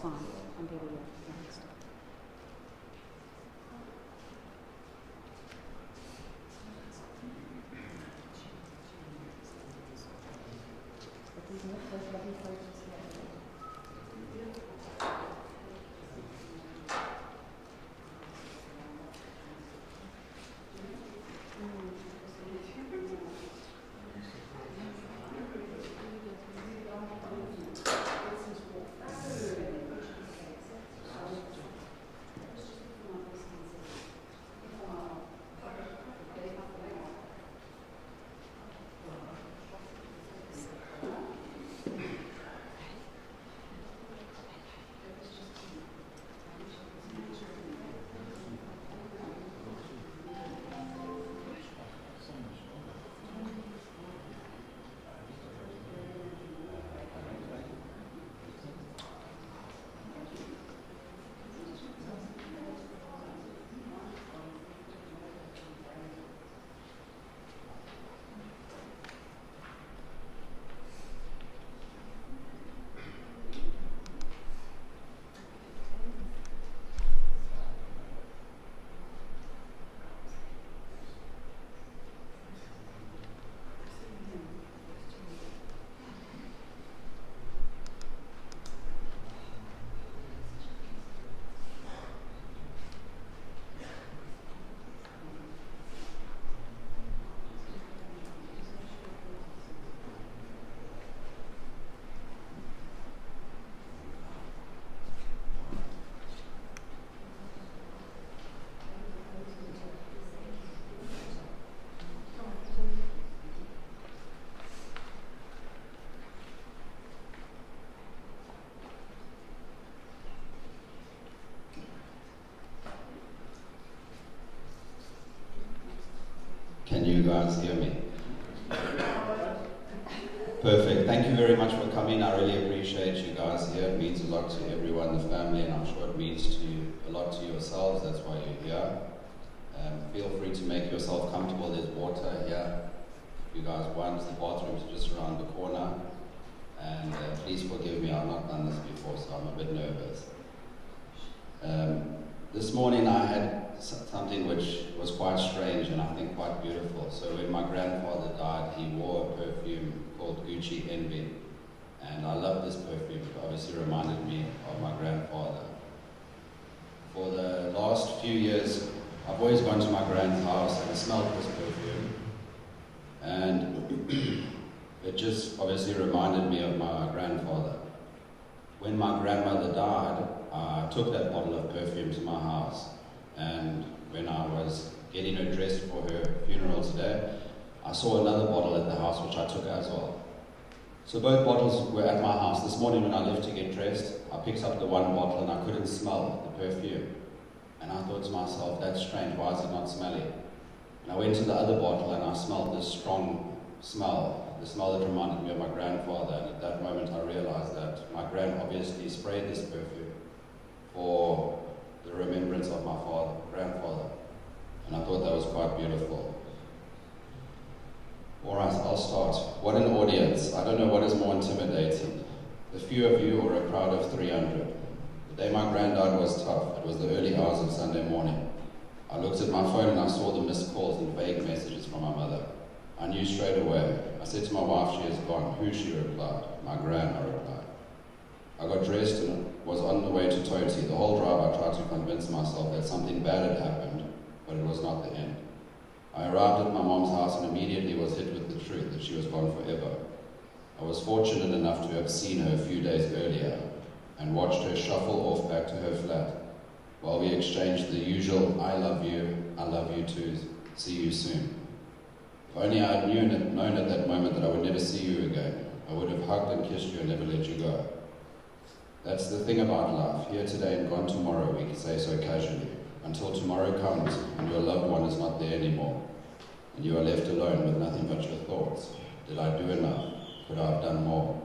fine. I'm very relaxed. Can you guys hear me? Perfect. Thank you very much for coming. I really appreciate you guys here. It means a lot to everyone, the family, and I'm sure it means a lot to yourselves. That's why you're here. Feel free to make yourself comfortable. There's water here. If you guys want, the bathroom's just around the corner. And please forgive me, I've not done this before, so I'm a bit nervous. This morning I had something which was quite strange and I think quite beautiful. So when my grandfather died, he wore a perfume called Gucci Envy. And I love this perfume. It obviously reminded me of my grandfather. For the last few years, I've always gone to my grand's house and smelled this perfume. And it just obviously reminded me of my grandfather. When my grandmother died, I took that bottle of perfume to my house. And when I was getting her dressed for her funeral today, I saw another bottle at the house which I took as well. So both bottles were at my house. This morning when I left to get dressed, I picked up the one bottle and I couldn't smell the perfume. And I thought to myself, that's strange, why is it not smelly? And I went to the other bottle and I smelled this strong smell, the smell that reminded me of my grandfather. And at that moment I realized that my gran obviously sprayed this perfume for the remembrance of my grandfather. And I thought that was quite beautiful. Alright, I'll start. What an audience. I don't know what is more intimidating, the few of you or a crowd of 300. The day my granddad was tough. It was the early hours of Sunday morning. I looked at my phone and I saw the missed calls and vague messages from my mother. I knew straight away. I said to my wife, she is gone. Who? She replied. My gran, I replied. I got dressed and was on the way to Toti. The whole drive I tried to convince myself that something bad had happened, but it was not the end. I arrived at my mom's house and immediately was hit with the truth that she was gone forever. I was fortunate enough to have seen her a few days earlier and watched her shuffle off back to her flat while we exchanged the usual I love you too, see you soon. If only I had known at that moment that I would never see you again, I would have hugged and kissed you and never let you go. That's the thing about life. Here today and gone tomorrow, we can say so casually. Until tomorrow comes and your loved one is not there anymore, and you are left alone with nothing but your thoughts. Did I do enough? Could I have done more?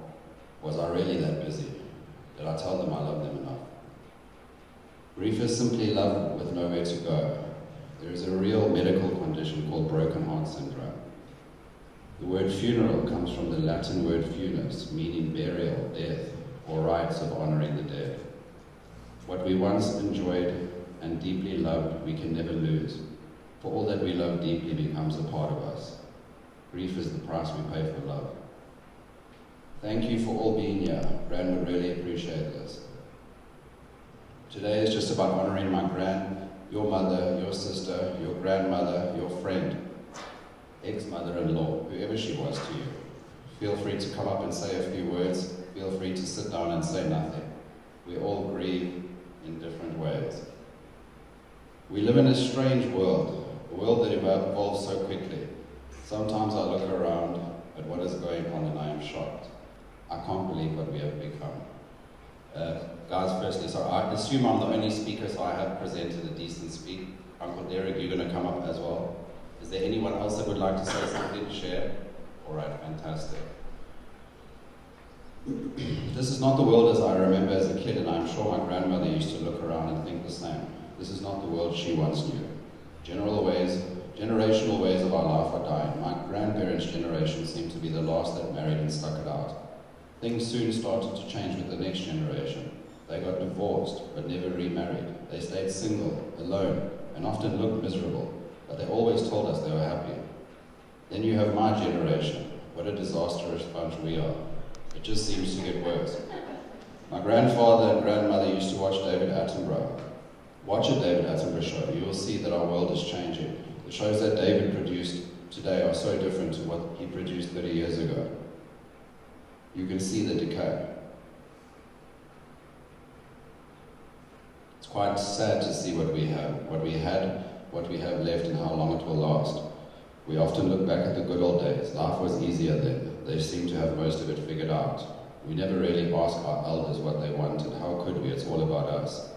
Was I really that busy? Did I tell them I love them enough? Grief is simply love with nowhere to go. There is a real medical condition called broken heart syndrome. The word funeral comes from the Latin word funes, meaning burial, death, or rites of honoring the dead. What we once enjoyed and deeply loved, we can never lose. For all that we love deeply becomes a part of us. Grief is the price we pay for love. Thank you for all being here. Gran would really appreciate this. Today is just about honoring my Gran, your mother, your sister, your grandmother, your friend, ex-mother-in-law, whoever she was to you. Feel free to come up and say a few words. Feel free to sit down and say nothing. We all grieve in different ways. We live in a strange world, a world that evolves so quickly. Sometimes I look around at what is going on and I am shocked. I can't believe what we have become. Guys, firstly, sorry, I assume I'm the only speaker, so I have presented a decent speak. Uncle Derek, you're going to come up as well. Is there anyone else that would like to say something, share? All right, fantastic. This is not the world as I remember as a kid, and I'm sure my grandmother used to look around and think the same. This is not the world she once knew. Generational ways of our life are dying. My grandparents' generation seemed to be the last that married and stuck it out. Things soon started to change with the next generation. They got divorced, but never remarried. They stayed single, alone, and often looked miserable, but they always told us they were happy. Then you have my generation. What a disastrous bunch we are. It just seems to get worse. My grandfather and grandmother used to watch David Attenborough. Watch a David Attenborough show. You will see that our world is changing. The shows that David produced today are so different to what he produced 30 years ago. You can see the decay. It's quite sad to see what we have, what we had, what we have left, and how long it will last. We often look back at the good old days. Life was easier then. They seem to have most of it figured out. We never really asked our elders what they wanted. How could we? It's all about us.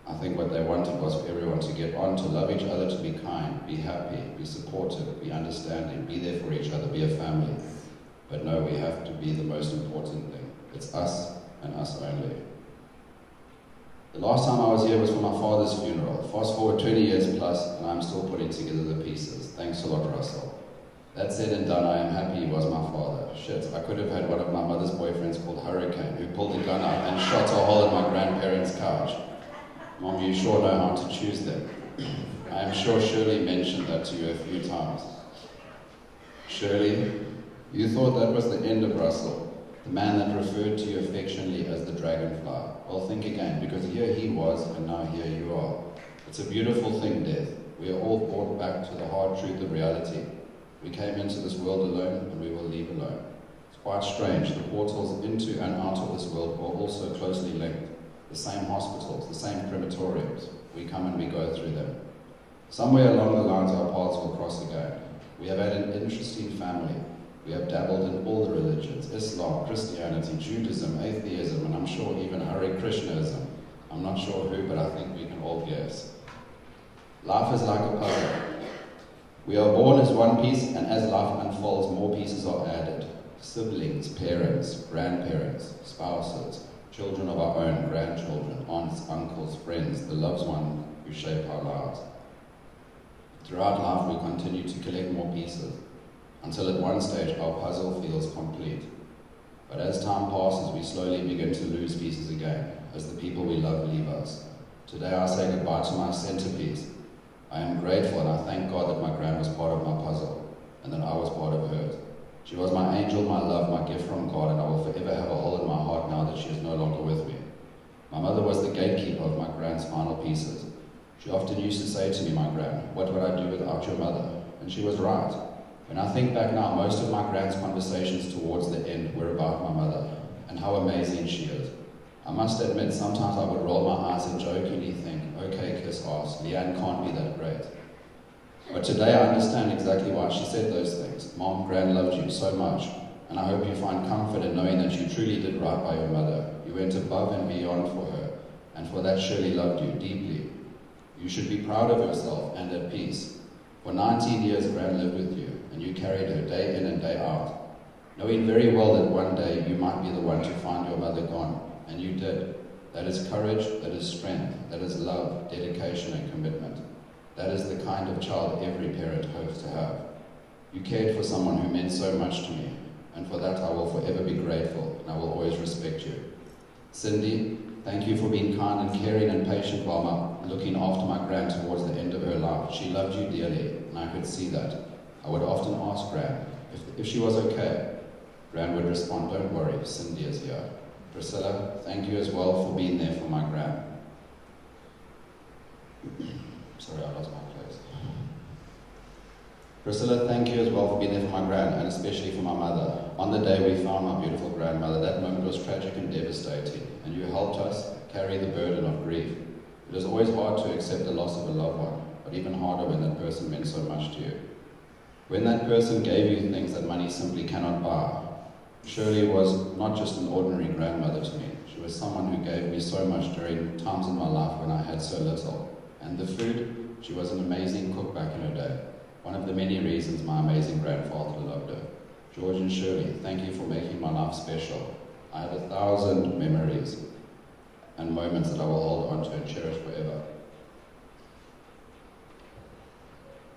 I think what they wanted was for everyone to get on, to love each other, to be kind, be happy, be supportive, be understanding, be there for each other, be a family. But no, we have to be the most important thing. It's us and us only. The last time I was here was for my father's funeral. Fast forward 20 years plus, and I'm still putting together the pieces. Thanks a lot, Russell. That said and done, I am happy he was my father. Shit, I could have had one of my mother's boyfriends called Hurricane, who pulled a gun out and shot a hole in my grandparents' couch. Mom, you sure know how to choose them. I am sure Shirley mentioned that to you a few times. Shirley, you thought that was the end of Russell, the man that referred to you affectionately as the dragonfly. Well, think again, because here he was, and now here you are. It's a beautiful thing, death. We are all brought back to the hard truth of reality. We came into this world alone, and we will leave alone. It's quite strange. The portals into and out of this world are also closely linked. The same hospitals, the same crematoriums. We come and we go through them. Somewhere along the lines, our paths will cross again. We have had an interesting family. We have dabbled in all the religions: Islam, Christianity, Judaism, atheism, and I'm sure even Hare Krishnaism. I'm not sure who, but I think we can all guess. Life is like a puzzle. We are born as one piece, and as life unfolds, more pieces are added. Siblings, parents, grandparents, spouses, children of our own, grandchildren, aunts, uncles, friends, the loved ones who shape our lives. Throughout life, we continue to collect more pieces, until at one stage our puzzle feels complete. But as time passes, we slowly begin to lose pieces again, as the people we love leave us. Today I say goodbye to my centerpiece. I am grateful and I thank God that my Gran was part of my puzzle, and that I was part of hers. She was my angel, my love, my gift from God, and I will forever have a hole in my heart now that she is no longer with me. My mother was the gatekeeper of my Gran's final pieces. She often used to say to me, my Gran, what would I do without your mother? And she was right. When I think back now, most of my Gran's conversations towards the end were about my mother, and how amazing she is. I must admit, sometimes I would roll my eyes and jokingly think, okay, kiss ass, Leanne can't be that great. But today I understand exactly why she said those things. Mom, Gran loved you so much, and I hope you find comfort in knowing that you truly did right by your mother. You went above and beyond for her, and for that Shirley loved you deeply. You should be proud of yourself and at peace. For 19 years Gran lived with you, and you carried her day in and day out, knowing very well that one day you might be the one to find your mother gone, and you did. That is courage, that is strength, that is love, dedication and commitment. That is the kind of child every parent hopes to have. You cared for someone who meant so much to me, and for that I will forever be grateful, and I will always respect you. Cindy, thank you for being kind and caring and patient while looking after my Gran towards the end of her life. She loved you dearly, and I could see that. I would often ask Gran if she was okay. Gran would respond, don't worry, Cindy is here. Priscilla, thank you as well for being there for my Gran. Sorry, I lost my place. Priscilla, thank you as well for being there for my Gran, and especially for my mother. On the day we found my beautiful grandmother, that moment was tragic and devastating, and you helped us carry the burden of grief. It is always hard to accept the loss of a loved one, but even harder when that person meant so much to you. When that person gave you things that money simply cannot buy, Shirley was not just an ordinary grandmother to me. She was someone who gave me so much during times in my life when I had so little. And the food, she was an amazing cook back in her day. One of the many reasons my amazing grandfather loved her. George and Shirley, thank you for making my life special. I have 1,000 memories and moments that I will hold on to and cherish forever.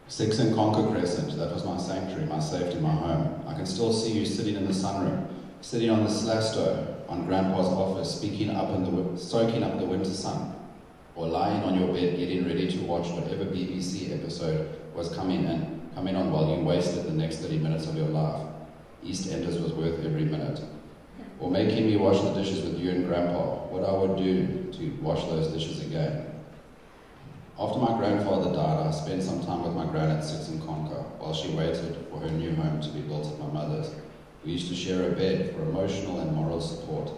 6 and Conquer Crescent, that was my sanctuary, my safety, my home. I can still see you sitting in the sunroom, sitting on the slasto on Grandpa's office, soaking up the winter sun, or lying on your bed getting ready to watch whatever BBC episode was coming on while you wasted the next 30 minutes of your life. EastEnders was worth every minute. Or making me wash the dishes with you and Grandpa, what I would do to wash those dishes again. After my grandfather died, I spent some time with my Gran at 6 and Conquer while she waited for her new home to be built at my mother's. We used to share a bed for emotional and moral support.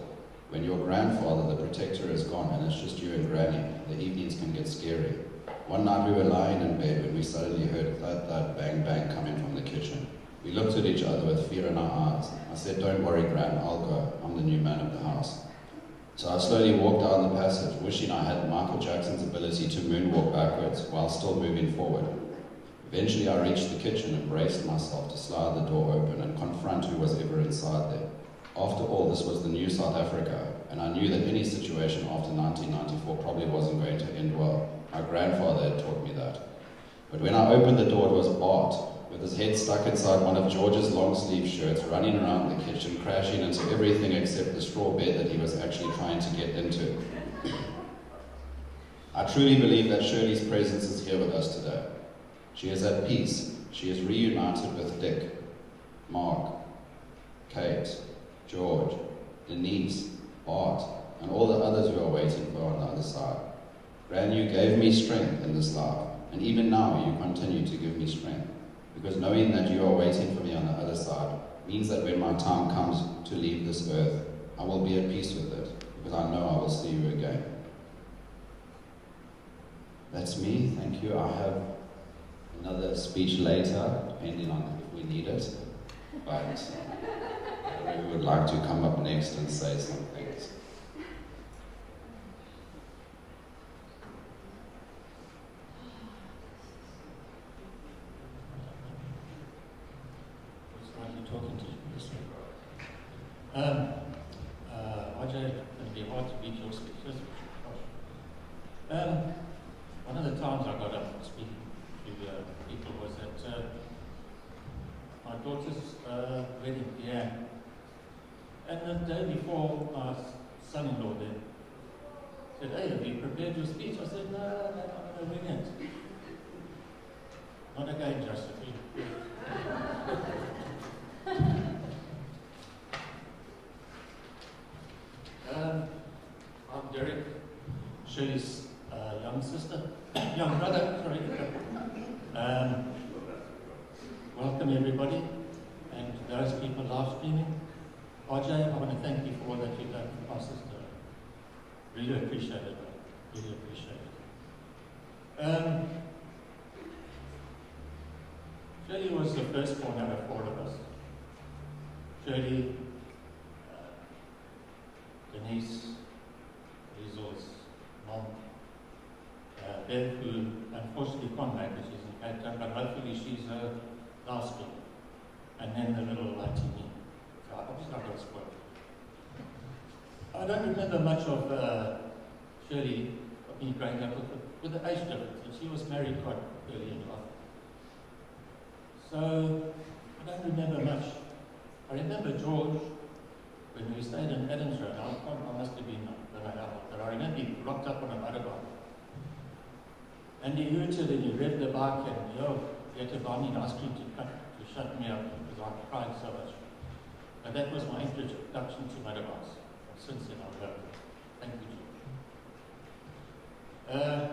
When your grandfather, the protector, is gone and it's just you and Granny, the evenings can get scary. One night we were lying in bed when we suddenly heard thud, thud, bang, bang coming from the kitchen. We looked at each other with fear in our eyes. I said, don't worry, Gran, I'll go. I'm the new man of the house. So I slowly walked down the passage, wishing I had Michael Jackson's ability to moonwalk backwards while still moving forward. Eventually I reached the kitchen and braced myself to slide the door open and confront who was ever inside there. After all, this was the new South Africa, and I knew that any situation after 1994 probably wasn't going to end well. My grandfather had taught me that. But when I opened the door, it was Bart, with his head stuck inside one of George's long-sleeve shirts, running around the kitchen, crashing into everything except the straw bed that he was actually trying to get into. I truly believe that Shirley's presence is here with us today. She is at peace. She is reunited with Dick, Mark, Kate, George, Denise, Bart, and all the others who are waiting for her on the other side. Gran, you gave me strength in this life, and even now you continue to give me strength. Because knowing that you are waiting for me on the other side means that when my time comes to leave this earth, I will be at peace with it, because I know I will see you again. That's me, thank you. I have another speech later, depending on if we need it, but we would like to come up next and say some things. Talking to you this week. RJ, it'll be hard to beat your speeches. One of the times I got up speaking to people was at my daughter's wedding began. And the day before, my son-in-law then said, hey, have you prepared your speech? I said, no, I'm going to wing it. Not again, Josephine. I'm Derek, Shirley's young brother, sorry. Welcome everybody, and those people live streaming. RJ, I want to thank you for all that you've done for my sister. Really appreciate it, really appreciate it. Shirley was the firstborn out of 4 of us. Shirley, Denise, Liesel's mom, Bev, who unfortunately can't make it, she's in Cape Town, but hopefully she's her last one. And then the little lighty me. So obviously I got spoiled. I don't remember much of Shirley, of me growing up with the age difference, and she was married quite early in life. So I don't remember much. I remember George, when we stayed in Edinburgh, I must have been, but I remember being locked up on a motorbike. And he hooted and he revved the bike and he had to buy me an ice cream to shut me up because I cried so much. But that was my introduction to motorbikes. Since then I've loved it. Thank you, George.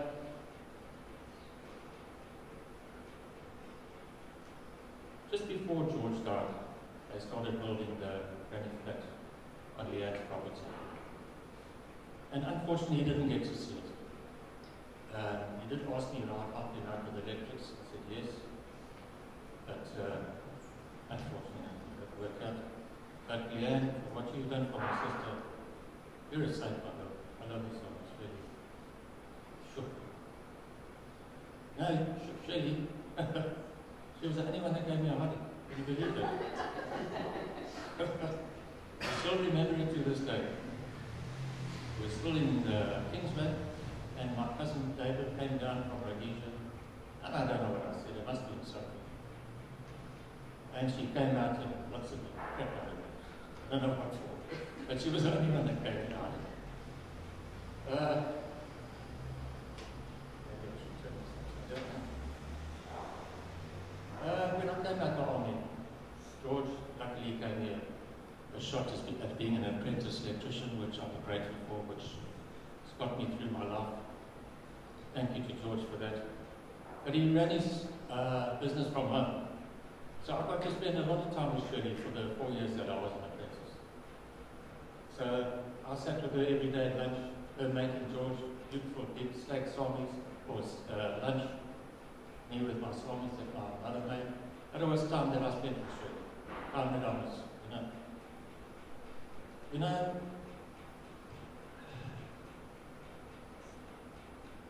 Just before George died, they started building the granny flat on Leanne's property. And unfortunately, he didn't get to see it. He did ask me if I'd help him out with electrics. I said yes. But unfortunately, it didn't work out. But Leanne, for what you've done for my sister, you're a saint, my love. I love you so much, really. Sure. No, Shirley. She was the only one that gave me a hug. Can you believe that? I still remember it to this day. We're still in Kingsland, and my cousin David came down from Rhodesia, and I don't know what I said, it must have been something. And she came out and lots of crap out of me. I don't know what for, but she was the only one that gave me a hug. When I came out of the army, George luckily gave me a shot at being an apprentice electrician, which I'm grateful for, which has got me through my life. Thank you to George for that. But he ran his business from home. So I got to spend a lot of time with Shirley for the 4 years that I was an apprentice. So I sat with her every day at lunch, her making George beautiful big steak salmis for lunch. Me with my salmis that my mother made. And it was time that I spent with Shirley. Time that I was,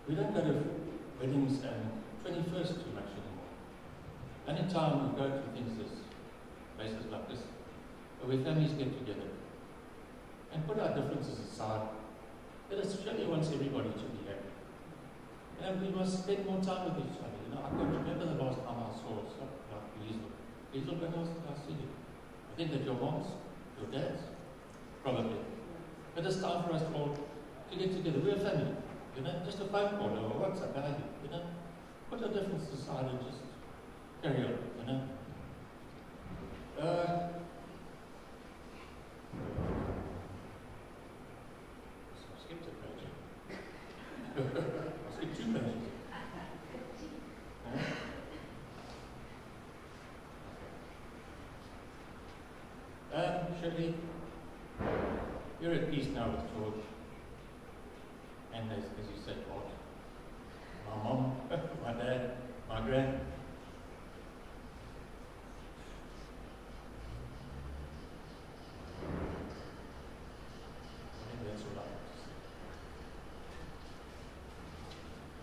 we don't go to weddings and 21st too much anymore. Anytime we go to things this, places like this, where families get together and put our differences aside, but Australia wants everybody to be happy. And we must spend more time with each other. I can remember the last time I saw something like Liesl. Liesl, when else did I see you? I think at your mom's, your dad's, probably. But it's time for us all to get together. We're a family, just a phone call or a WhatsApp, put our differences aside and just carry on, I skipped a page. I skipped 2 pages. Shirley, you're at peace now with George. And as you said, God, my mom, my dad, my grand. I think that's all I have to say.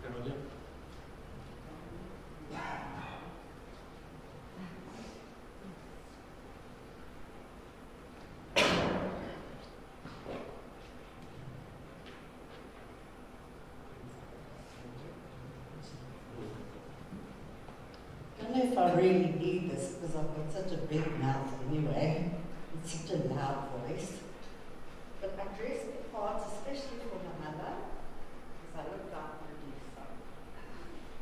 Carolina? I don't know if I really need this because I've got such a big mouth anyway, and such a loud voice. But I dress the part, especially for my mother, because I look like a producer.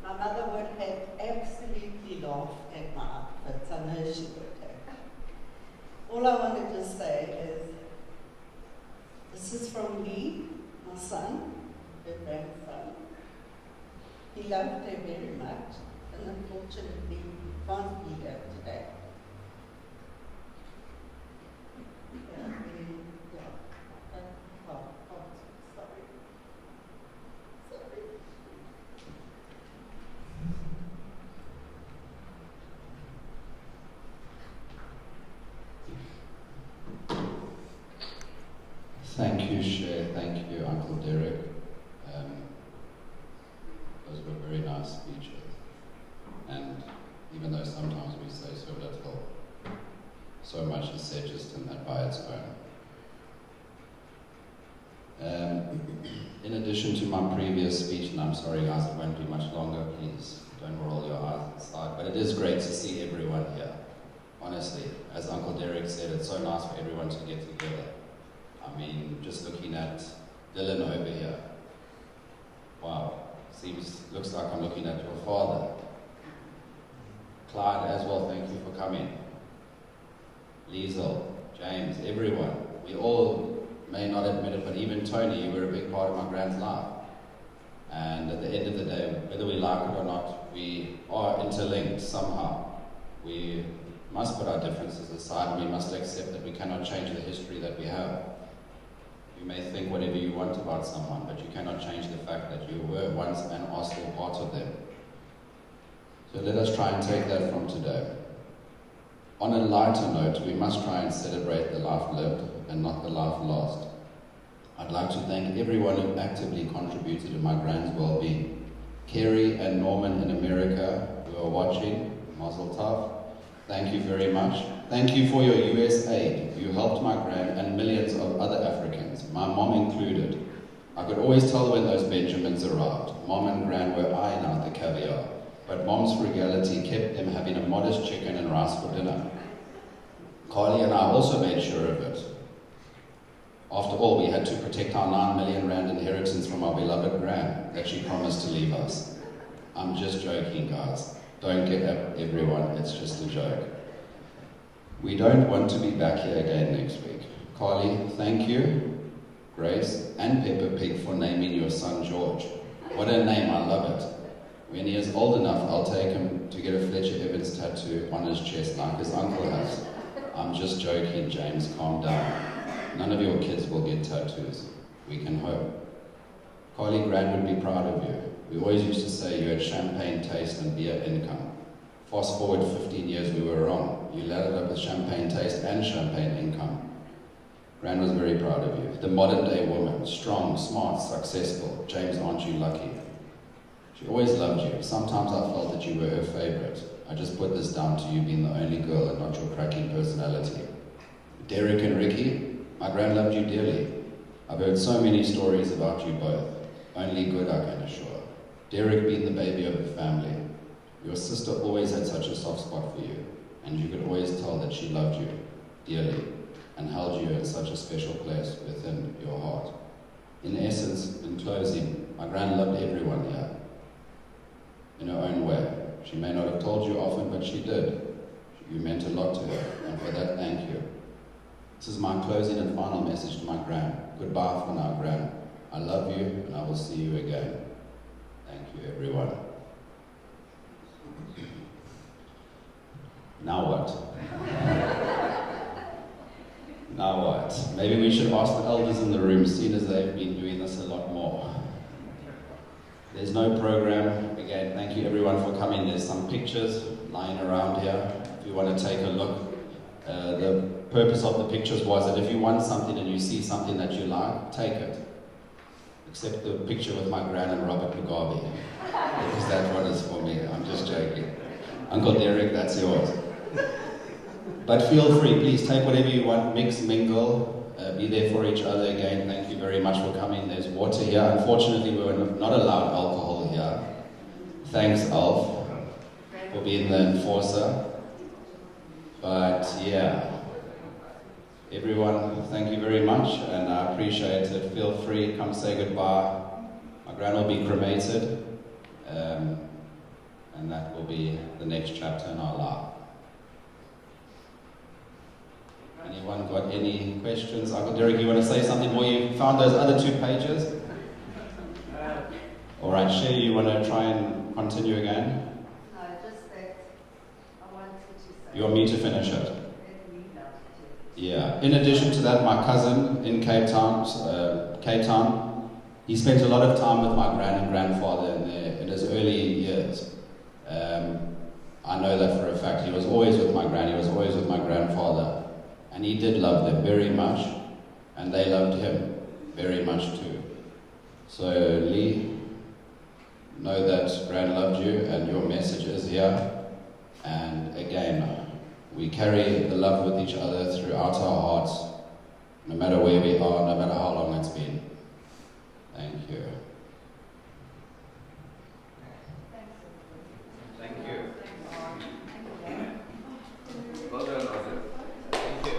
My mother would have absolutely laughed at my outfits. I know she would have. All I wanted to say is, this is from me, my son, her grandson. He loved her very much. And unfortunately, we can't be here today. Sorry. Thank you, Cher. Thank you, Uncle Derek. Those were very nice speeches. And even though sometimes we say so little, so much is said just in that by its own. In addition to my previous speech, and I'm sorry guys, it won't be much longer, please don't roll your eyes aside, but it is great to see everyone here. Honestly, as Uncle Derek said, it's so nice for everyone to get together. I mean, just looking at Dylan over here. Wow, looks like I'm looking at your father. Clyde as well, thank you for coming. Liesel, James, everyone. We all may not admit it, but even Tony, you were a big part of my grand's life. And at the end of the day, whether we like it or not, we are interlinked somehow. We must put our differences aside, and we must accept that we cannot change the history that we have. You may think whatever you want about someone, but you cannot change the fact that you were once and are still part of them. So let us try and take that from today. On a lighter note, we must try and celebrate the life lived and not the life lost. I'd like to thank everyone who actively contributed to my grand's well-being. Kerry and Norman in America who are watching, Mazel Tov, thank you very much. Thank you for your US aid. You helped my gran and millions of other Africans, my mom included. I could always tell when those Benjamins arrived. Mom and gran were eyeing out the caviar, but mom's frugality kept them having a modest chicken and rice for dinner. Carly and I also made sure of it. After all, we had to protect our 9 million rand inheritance from our beloved gran that she promised to leave us. I'm just joking, guys. Don't get up, everyone, it's just a joke. We don't want to be back here again next week. Carly, thank you, Grace, and Peppa Pig for naming your son George. What a name, I love it. When he is old enough, I'll take him to get a Fletcher Evans tattoo on his chest like his uncle has. I'm just joking, James, calm down. None of your kids will get tattoos. We can hope. Carly Gran would be proud of you. We always used to say you had champagne taste and beer income. Fast forward 15 years, we were wrong. You ladded up with champagne taste and champagne income. Gran was very proud of you. The modern day woman, strong, smart, successful. James, aren't you lucky? She always loved you. Sometimes I felt that you were her favorite. I just put this down to you being the only girl and not your cracking personality. Derek and Ricky, my gran loved you dearly. I've heard so many stories about you both. Only good, I can assure. Derek being the baby of the family. Your sister always had such a soft spot for you, and you could always tell that she loved you dearly and held you in such a special place within your heart. In essence, in closing, my gran loved everyone here in her own way. She may not have told you often, but she did. You meant a lot to her, and for that, thank you. This is my closing and final message to my gran. Goodbye for now, gran. I love you, and I will see you again. Thank you, everyone. Now what? Now what? Maybe we should ask the elders in the room, seeing as they've been doing this a lot more. There's no program. Again, thank you everyone for coming. There's some pictures lying around here. If you want to take a look. The purpose of the pictures was that if you want something and you see something that you like, take it. Except the picture with my gran and Robert Mugabe. Because that one is for me. I'm just joking. Uncle Derek, that's yours. But feel free, please take whatever you want, mix, mingle, be there for each other again. Thank you very much for coming. There's water here. Unfortunately, we were not allowed alcohol here. Thanks, Alf, for being the enforcer. But yeah, everyone, thank you very much, and I appreciate it. Feel free, come say goodbye. My gran will be cremated, and that will be the next chapter in our life. Anyone got any questions? Uncle Derek, you want to say something more? You found those other 2 pages? All right, Shirley, you want to try and continue again? No, just that I wanted to say. You want me to finish it? Yeah. In addition to that, my cousin in Cape Town, he spent a lot of time with my gran and grandfather in his early years. I know that for a fact. He was always with my gran, he was always with my grandfather. And he did love them very much, and they loved him very much too. So Lee, know that Gran loved you, and your message is here. And again, we carry the love with each other throughout our hearts, no matter where we are, no matter how long it's been. Thank you. Thank you. Well done, Roger. Thank you.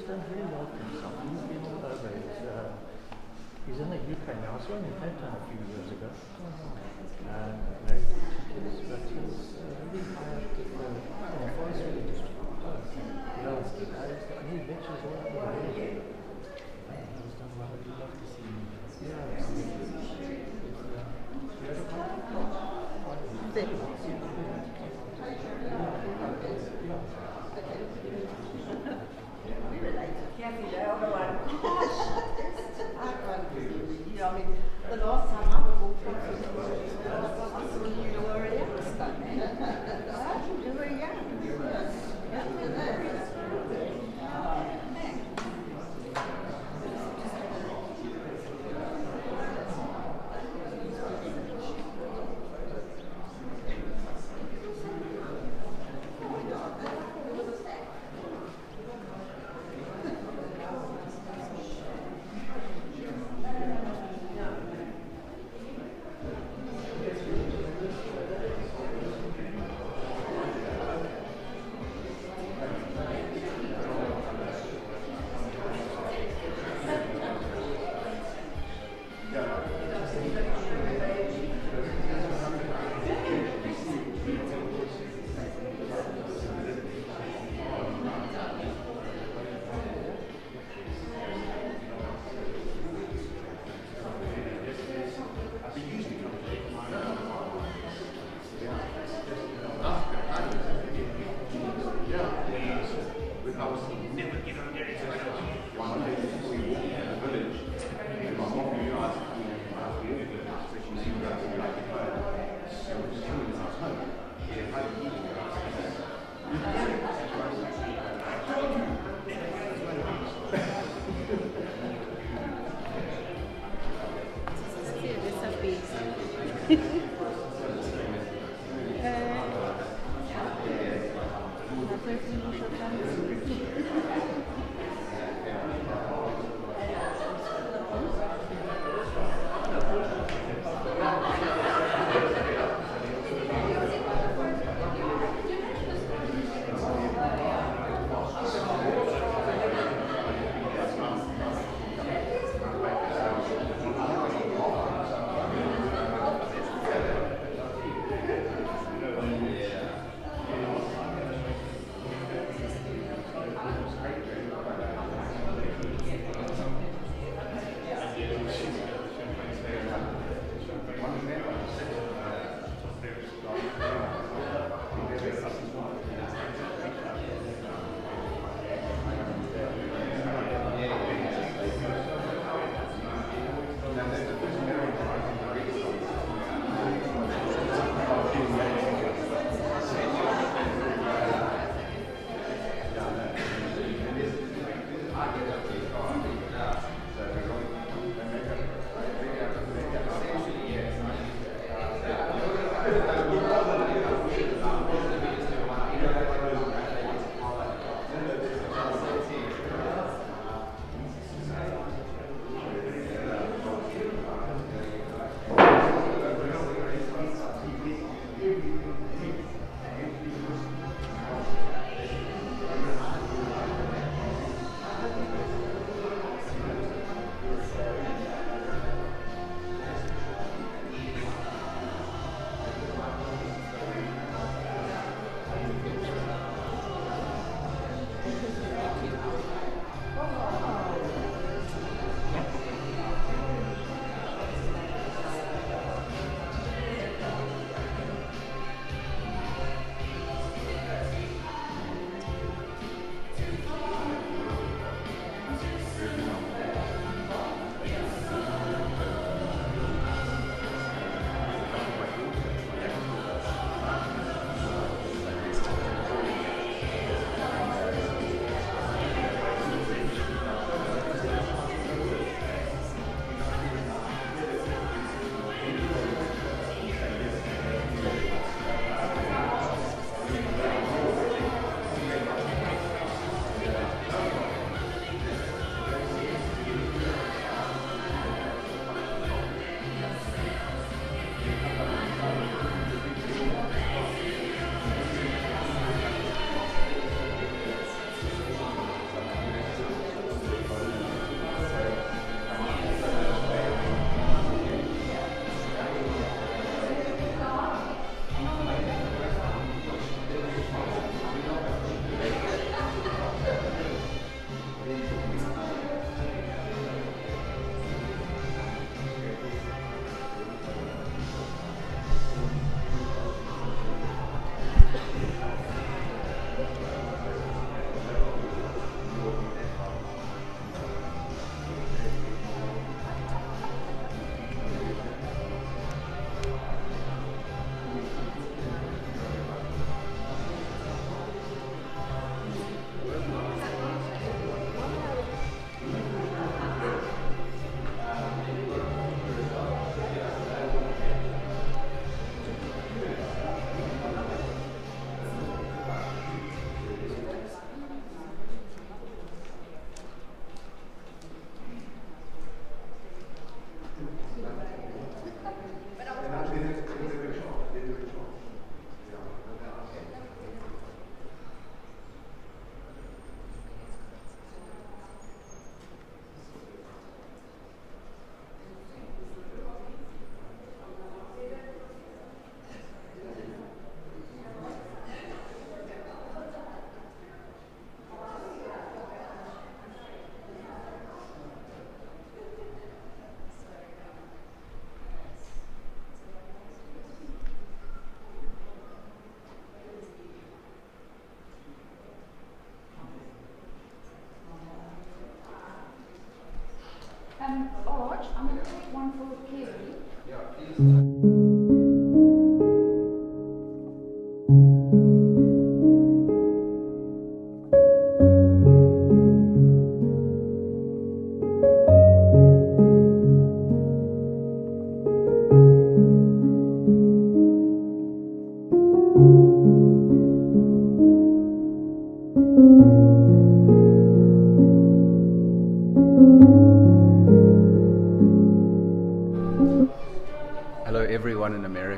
done very well for himself. He's been all over. He's in the UK now. I saw him in Cape Town a few years ago. Married to kids, but he's really high up with the forestry industry. He lectures all over the world. He's done well. I'd love to see him. I mean, the last time I was walking I saw you were a youngster. You were young. Una persona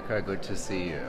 Rebecca, good to see you.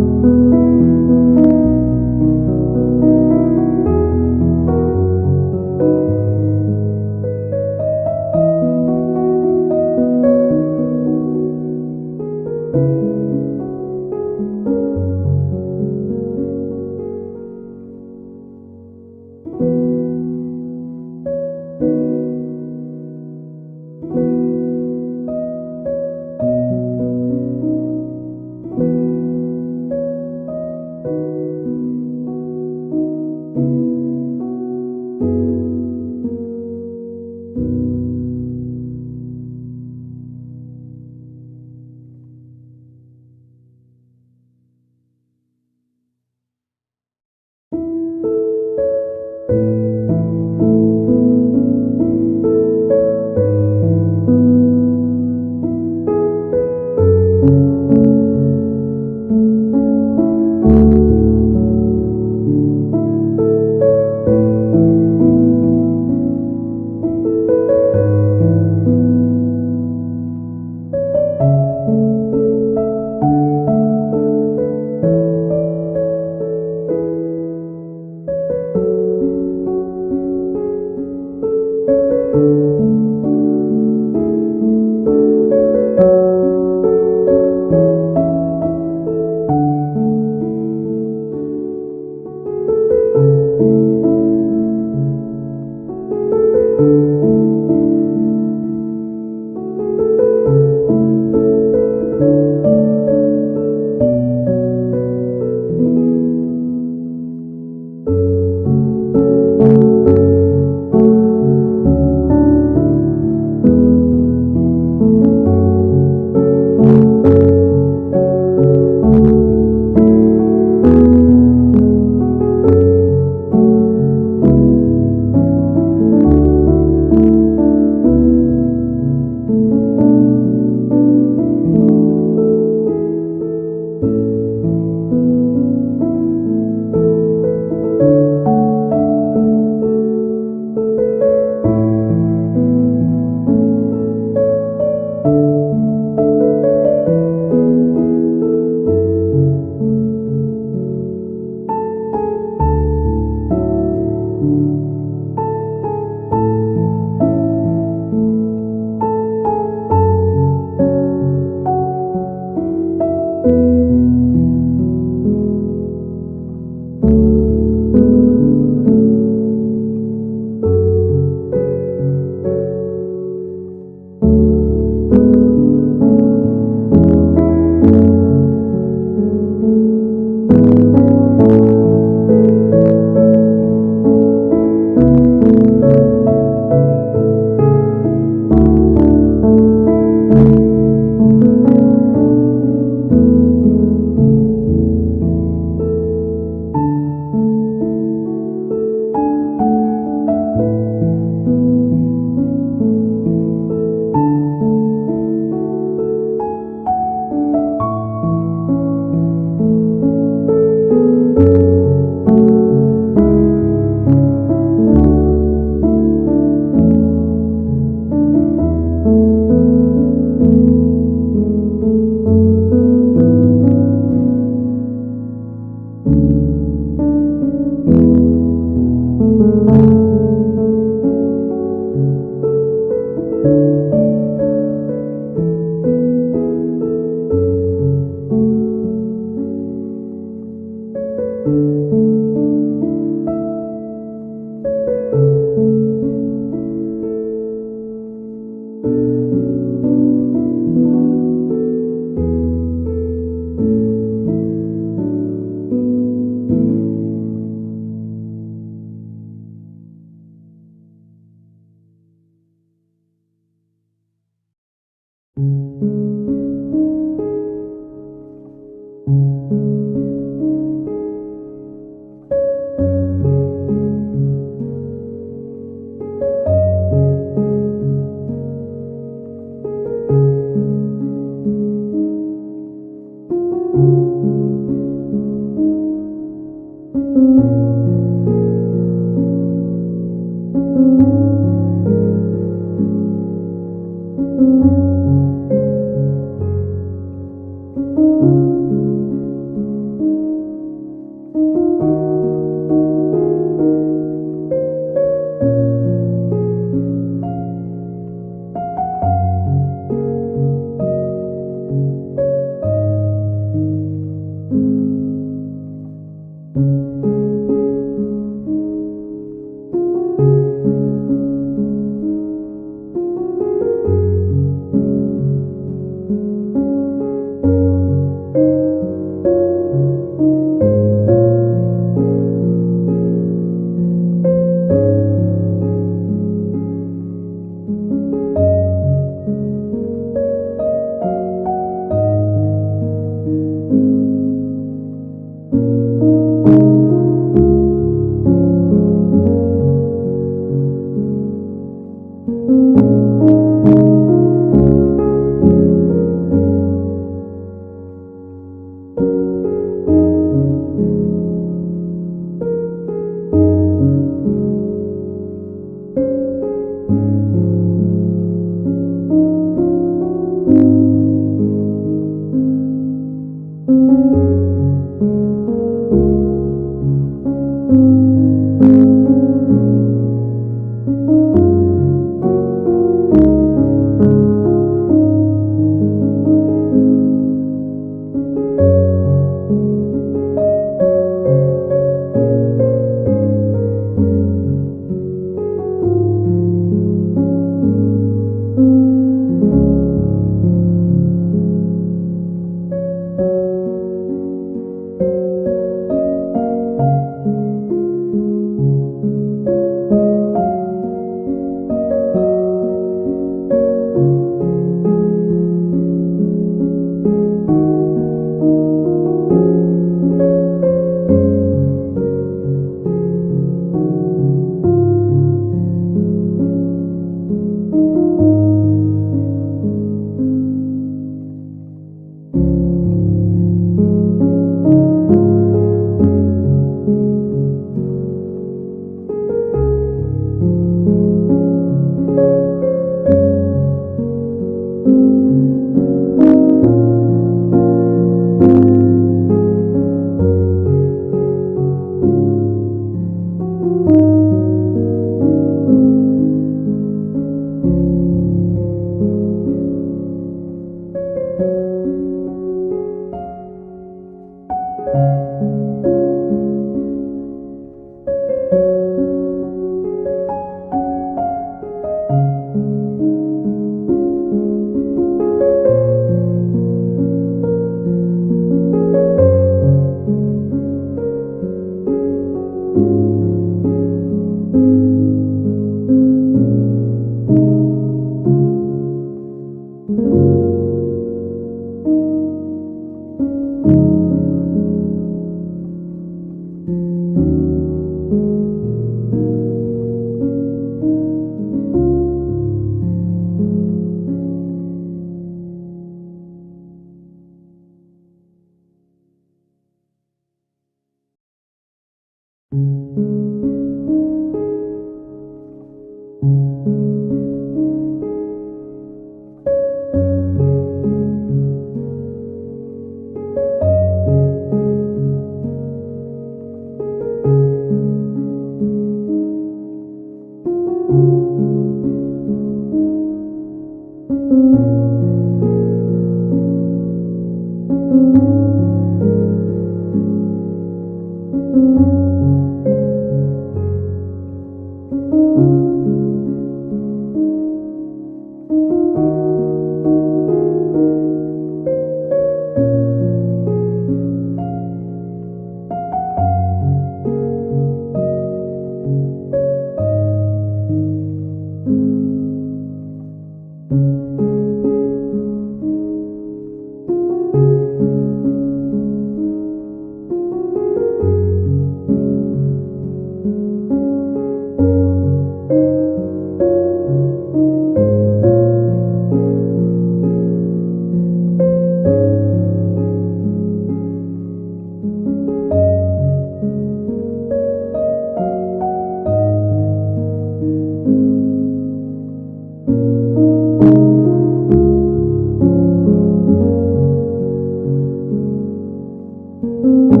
you.